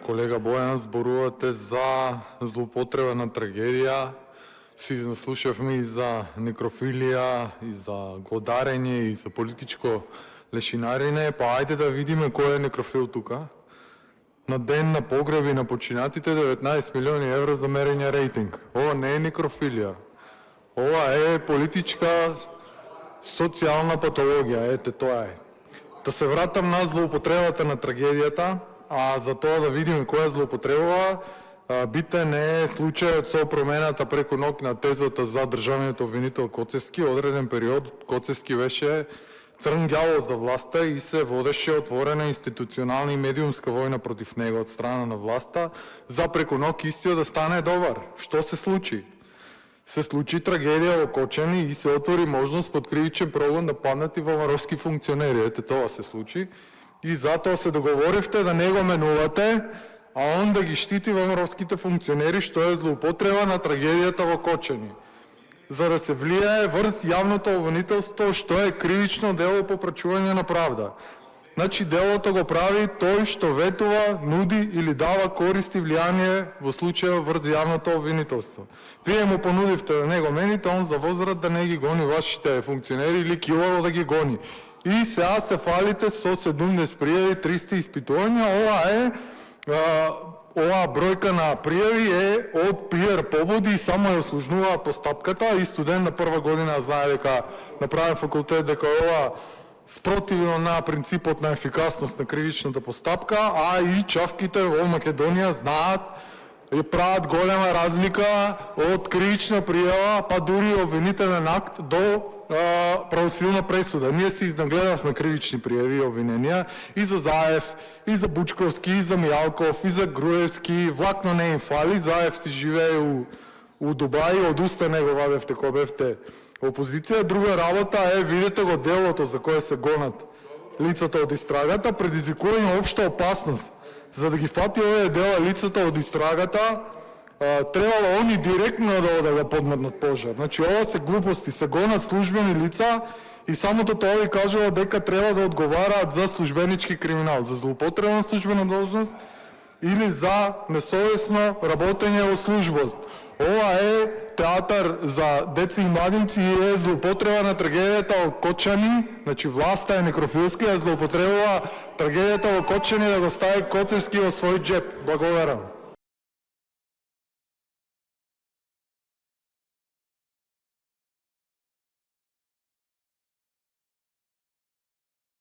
колега Бојан, зборувате за злоупотреба на трагедија. Си наслушавме и за некрофилија, и за глодарење, и за политичко лешинарење. Па ајде да видиме кој е некрофил тука. На ден на погреби на починатите 19 милиони евро за мерење рейтинг. Ова не е некрофилија. Ова е политичка социјална патологија. Ете, тоа е. Да се вратам на злоупотребата на трагедијата, а за тоа да видиме која злоупотребува, битен е случајот со промената преку ноќ на тезата за државниот обвинител Коцевски. Одреден период Коцевски беше црн ѓавол за власта и се водеше отворена институционална и медиумска војна против него од страна на власта за преку ноќ истиот да стане добар. Што се случи? Се случи трагедија во Кочани и се отвори можност под кривичен прогон да паднат и ВМРО-ски функционери. Ете, тоа се случи. И затоа се договоривте да не го менувате, а он да ги штити ВМРО-ските функционери, што е злоупотреба на трагедијата во Кочани, за да се влијае врз јавното обвинителство, што е кривично дело по прачување на правда. Значи, делото го прави тој што ветува, нуди или дава користи влијание во случајот врз јавното обвинителство. Вие му понудивте да не го мените, он за возврат да не ги гони вашите функционери или килово да ги гони. И сега се фалите со 70 пријави, 300 испитувања. Оваа бројка на пријави е од PR побуди и само ја услужнува постапката, и студент на прва година знае дека на правен факултет дека ова спротивно на принципот на ефикасност на кривичната постапка, а и чавките во Македонија знаат и прават голема разлика од кривична пријава, па дури обвинителен акт до правосилна пресуда. Ние се изнагледавме кривични пријави и обвиненија и за Заев, и за Бучковски, и за Мијалков, и за Груевски. Влакно не им фали. Заев си живее у Дубај, од уста не го вадевте кога бевте опозиција. Друга работа е, видите го делото за кое се гонат лицата од истрагата, предизвикување општа опасност. За да ги фати овие дела лицата од истрагата, требало они директно да подметнат пожар. Значи, ова се глупости, се гонат службени лица и самото тоа ви кажува дека треба да одговараат за службенички криминал, за злоупотреба на службена должност или за несовесно работење во служба. Ова е театар за деца и младинци и е злоупотреба на трагедијата во Кочани. Значи, власта е некрофилска и злоупотребува трагедијата во Кочани да го стави Коцевски во свој джеп. Благодарам.